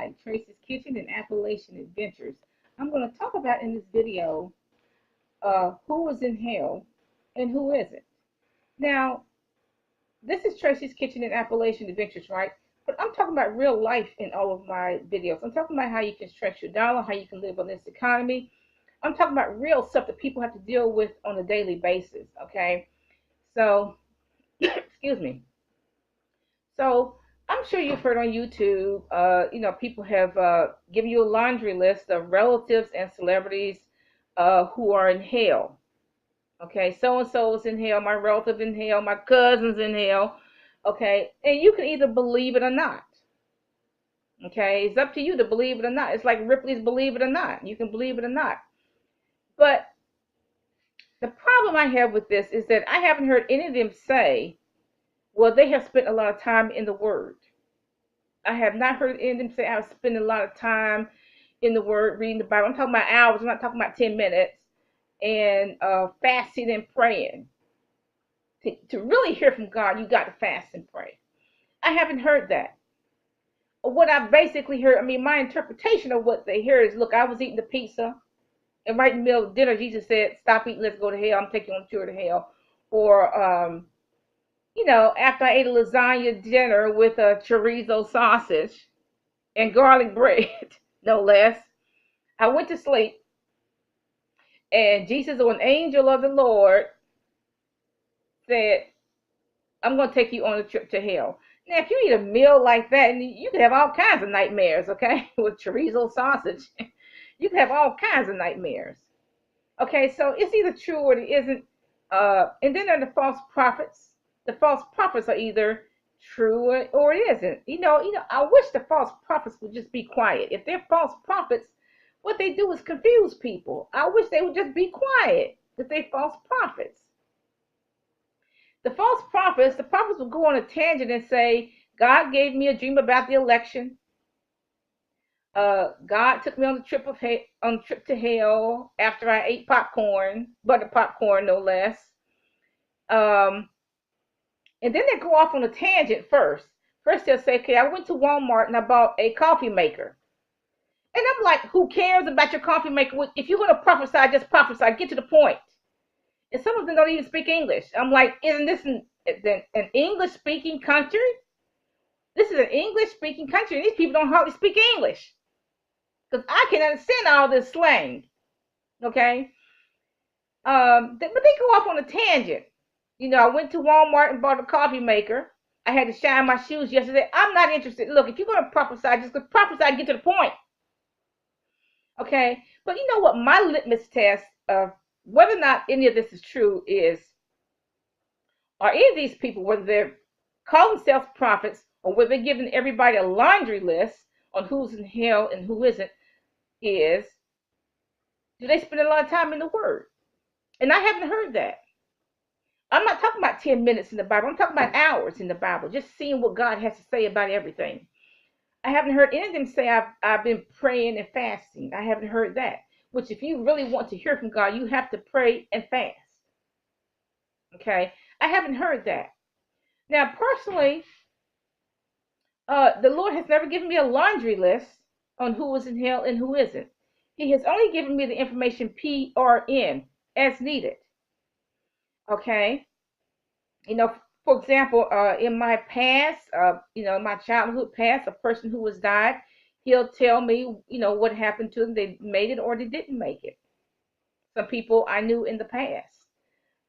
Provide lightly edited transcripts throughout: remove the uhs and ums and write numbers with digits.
Hi, Tracy's Kitchen and Appalachian Adventures. I'm going to talk about in this video who is in hell and who isn't. Now, this is Tracy's Kitchen and Appalachian Adventures, right? But I'm talking about real life in all of my videos. I'm talking about how you can stretch your dollar, how you can live on this economy. I'm talking about real stuff that people have to deal with on a daily basis, okay? So, excuse me. So I'm sure you've heard on YouTube, people have given you a laundry list of relatives and celebrities who are in hell. Okay, so and so is in hell, my relative in hell, my cousin's in hell. Okay, and you can either believe it or not. Okay, it's up to you to believe it or not. It's like Ripley's Believe It or Not. You can believe it or not. But the problem I have with this is that I haven't heard any of them say, well, they have spent a lot of time in the Word. I have not heard any of them say I've spent a lot of time in the Word, reading the Bible. I'm talking about hours. I'm not talking about 10 minutes. And fasting and praying. To really hear from God, you got to fast and pray. I haven't heard that. What I basically heard, my interpretation of what they hear is, look, I was eating the pizza, and right in the middle of dinner, Jesus said, stop eating, let's go to hell. I'm taking you on a tour to hell. Or, after I ate a lasagna dinner with a chorizo sausage and garlic bread, no less, I went to sleep, and Jesus, or an angel of the Lord, said, I'm going to take you on a trip to hell. Now, if you eat a meal like that, you can have all kinds of nightmares, okay, with chorizo sausage. You can have all kinds of nightmares. Okay, so it's either true or it isn't. And then there are the false prophets. The false prophets are either true or it isn't. I wish the false prophets would just be quiet. If they're false prophets, what they do is confuse people. I wish they would just be quiet if they're false prophets. The prophets will go on a tangent and say, God gave me a dream about the election. God took me on on a trip to hell after I ate popcorn, butter popcorn, no less. Um, and then they go off on a tangent first. First they'll say, okay, I went to Walmart and I bought a coffee maker. And I'm like, who cares about your coffee maker? If you're going to prophesy, just prophesy. Get to the point. And some of them don't even speak English. I'm like, isn't this an English-speaking country? This is an English-speaking country, and these people don't hardly speak English. Because I can understand all this slang. Okay? But they go off on a tangent. I went to Walmart and bought a coffee maker. I had to shine my shoes yesterday. I'm not interested. Look, if you're going to prophesy, just prophesy and get to the point. Okay? But you know what? My litmus test of whether or not any of this is true is, are any of these people, whether they're calling themselves prophets or whether they're giving everybody a laundry list on who's in hell and who isn't, is, do they spend a lot of time in the Word? And I haven't heard that. I'm not talking about 10 minutes in the Bible. I'm talking about hours in the Bible, just seeing what God has to say about everything. I haven't heard any of them say I've been praying and fasting. I haven't heard that. Which, if you really want to hear from God, you have to pray and fast. Okay? I haven't heard that. Now, personally, the Lord has never given me a laundry list on who is in hell and who isn't. He has only given me the information PRN as needed. Okay? For example, in my past, my childhood past, a person who has died, he'll tell me, what happened to them. They made it or they didn't make it. Some people I knew in the past.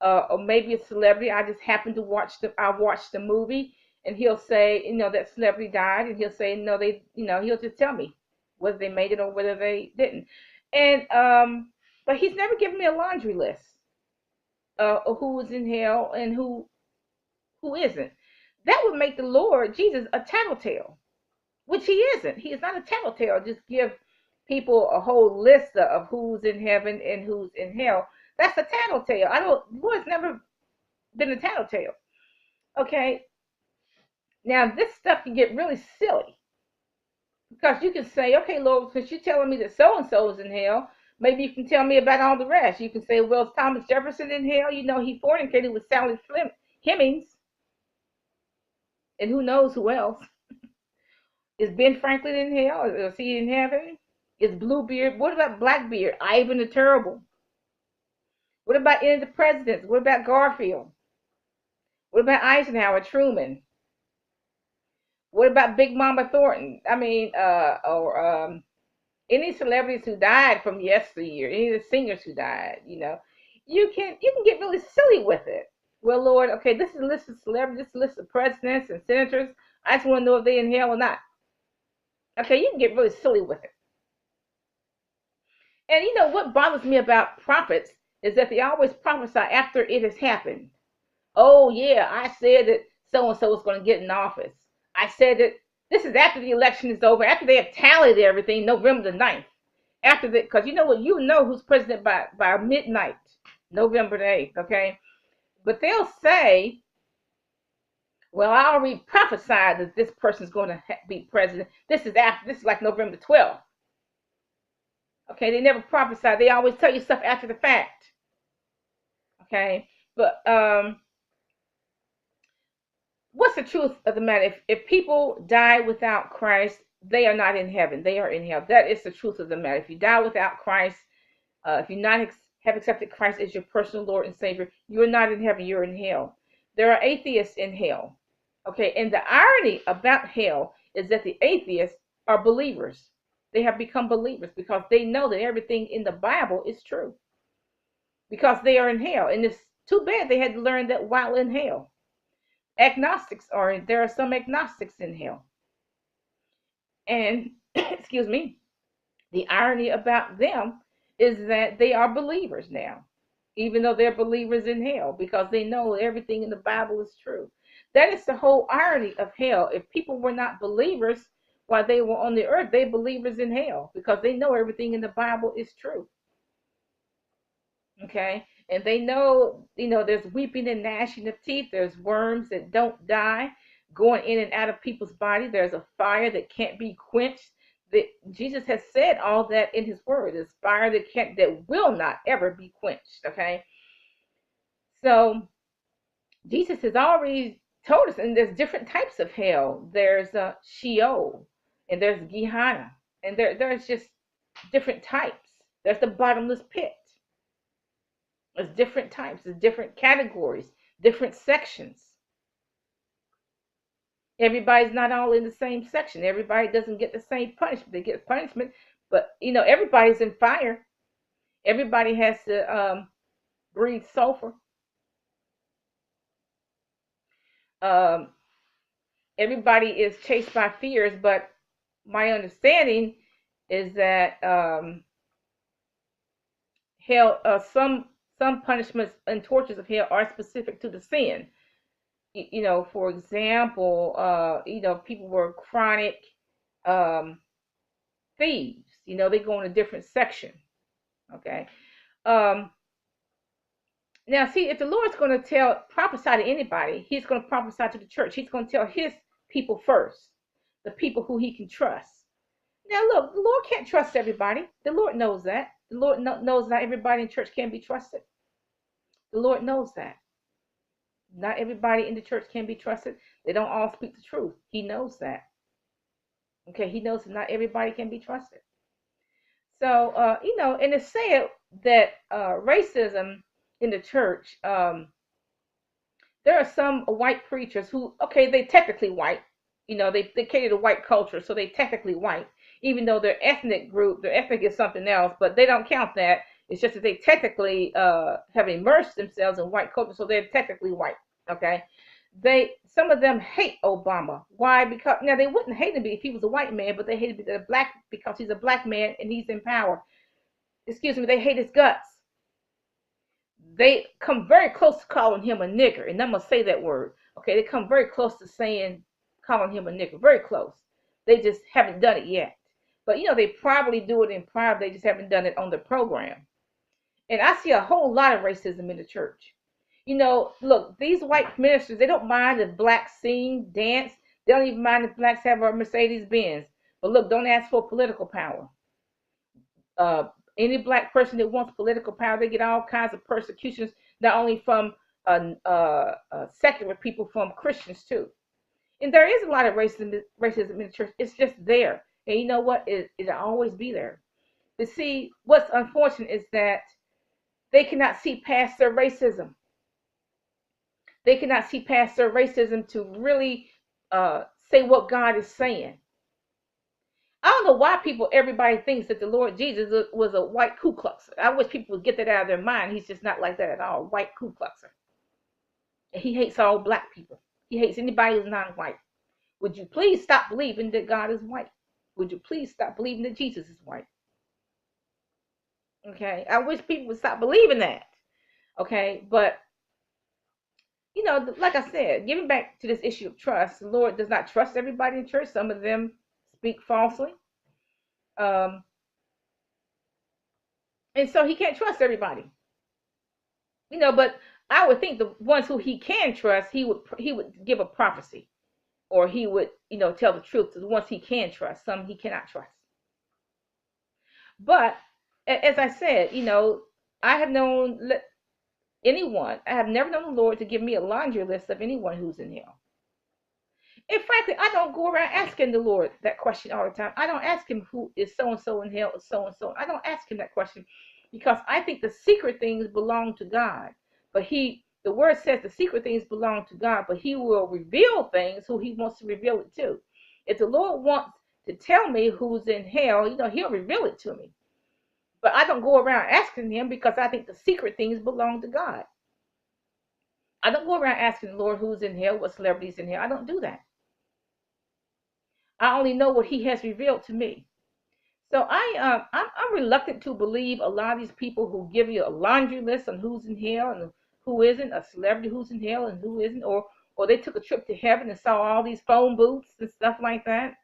Or maybe a celebrity. I just happened to I watched the movie, and he'll say, that celebrity died, and he'll say, no, he'll just tell me whether they made it or whether they didn't. And but he's never given me a laundry list of who was in hell and who isn't. That would make the Lord Jesus a tattletale, which he isn't. He is not a tattletale. Just give people a whole list of who's in heaven and who's in hell. That's a tattletale. The Lord's never been a tattletale. Okay. Now this stuff can get really silly because you can say, okay, Lord, since you're telling me that so and so is in hell, maybe you can tell me about all the rest. You can say, well, is Thomas Jefferson in hell? He fornicated with Sally Hemings, and who knows who else. Is Ben Franklin in hell? Is he in heaven? Is Bluebeard? What about Blackbeard? Ivan the Terrible? What about any of the presidents? What about Garfield? What about Eisenhower, Truman? What about Big Mama Thornton? I mean, or any celebrities who died from yesteryear, any of the singers who died, you can get really silly with it. Well, Lord, okay, this is a list of celebrities, this is a list of presidents and senators. I just want to know if they in hell or not. Okay, you can get really silly with it. And what bothers me about prophets is that they always prophesy after it has happened. Oh yeah, I said that so and so was going to get in office. I said that this is after the election is over, after they have tallied everything, November the 9th. After that, because you know what, who's president by midnight, November the 8th, okay? But they'll say, well, I already prophesied that this person's going to be president. This is like November 12th. Okay, they never prophesy. They always tell you stuff after the fact. Okay, but what's the truth of the matter? If people die without Christ, they are not in heaven. They are in hell. That is the truth of the matter. If you die without Christ, if you not have accepted Christ as your personal Lord and Savior, you are not in heaven. You're in hell. There are atheists in hell. Okay, and the irony about hell is that the atheists are believers. They have become believers because they know that everything in the Bible is true. Because they are in hell, and it's too bad they had to learn that while in hell. There are some agnostics in hell. And excuse me, the irony about them is that they are believers now, even though they're believers in hell, because they know everything in the Bible is true. That is the whole irony of hell. If people were not believers while they were on the earth, they're believers in hell because they know everything in the Bible is true. Okay? And they know, there's weeping and gnashing of teeth. There's worms that don't die going in and out of people's body. There's a fire that can't be quenched. Jesus has said all that in his word. There's fire that will not ever be quenched. Okay? So Jesus has already told us, and there's different types of hell. There's Sheol, and there's Gehenna, and there's just different types. There's the bottomless pit. There's different types, there's different categories, different sections. Everybody's not all in the same section. Everybody doesn't get the same punishment. They get punishment, but everybody's in fire. Everybody has to breathe sulfur. Um, Everybody is chased by fears, but my understanding is that hell, some punishments and tortures of hell are specific to the sin. For example, people were chronic thieves. They go in a different section. Okay. Now, see, if the Lord's going to prophesy to anybody, he's going to prophesy to the church. He's going to tell his people first, the people who he can trust. Now, look, the Lord can't trust everybody. The Lord knows that. The Lord knows not everybody in church can be trusted. The Lord knows that. Not everybody in the church can be trusted. They don't all speak the truth. He knows that. Okay, he knows that not everybody can be trusted. So, and it's said that racism in the church, there are some white preachers who, okay, they technically white. They cater to white culture, so they technically white, even though their ethnic is something else, but they don't count that. It's just that they technically have immersed themselves in white culture, so they're technically white. Okay, some of them hate Obama. Why? Because now they wouldn't hate him if he was a white man, but they hated the black because he's a black man and he's in power. Excuse me, they hate his guts. They come very close to calling him a nigger, and I'm gonna say that word. Okay, they come very close to calling him a nigger, very close. They just haven't done it yet. But they probably do it in private. They just haven't done it on the program. And I see a whole lot of racism in the church. Look, these white ministers, they don't mind if blacks sing, dance. They don't even mind if blacks have a Mercedes Benz. But look, don't ask for political power. Any black person that wants political power, they get all kinds of persecutions, not only from secular people, from Christians too. And there is a lot of racism in the church. It's just there. And you know what? It'll always be there. But see, what's unfortunate is that they cannot see past their racism. They cannot see past their racism to really say what God is saying. I don't know why everybody thinks that the Lord Jesus was a white Ku Kluxer. I wish people would get that out of their mind. He's just not like that at all. White Ku Kluxer. And he hates all black people. He hates anybody who's non-white. Would you please stop believing that God is white? Would you please stop believing that Jesus is white? Okay, I wish people would stop believing that. Okay, but like I said, getting back to this issue of trust, the Lord does not trust everybody in church. Some of them speak falsely. Um, and so he can't trust everybody. But I would think the ones who he can trust, he would give a prophecy, or he would, tell the truth to the ones he can trust. Some he cannot trust. But as I said, I have known anyone. I have never known the Lord to give me a laundry list of anyone who's in hell. And frankly, I don't go around asking the Lord that question all the time. I don't ask him who is so and so in hell or so and so. I don't ask him that question because I think the secret things belong to God. But the word says the secret things belong to God, but he will reveal things who he wants to reveal it to. If the Lord wants to tell me who's in hell, he'll reveal it to me. But I don't go around asking him because I think the secret things belong to God. I don't go around asking the Lord who's in hell, what celebrities in hell. I don't do that. I only know what he has revealed to me. So I'm reluctant to believe a lot of these people who give you a laundry list on who's in hell and who isn't, a celebrity who's in hell and who isn't, or they took a trip to heaven and saw all these phone booths and stuff like that.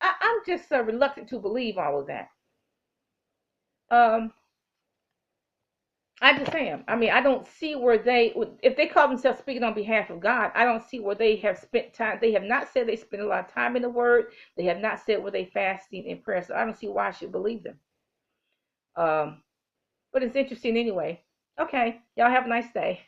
I'm just reluctant to believe all of that. I just am. I mean, I don't see where if they call themselves speaking on behalf of God, I don't see where they have spent time. They have not said they spend a lot of time in the Word. They have not said where they fasting in prayer. So I don't see why I should believe them. But it's interesting anyway. Okay, y'all have a nice day.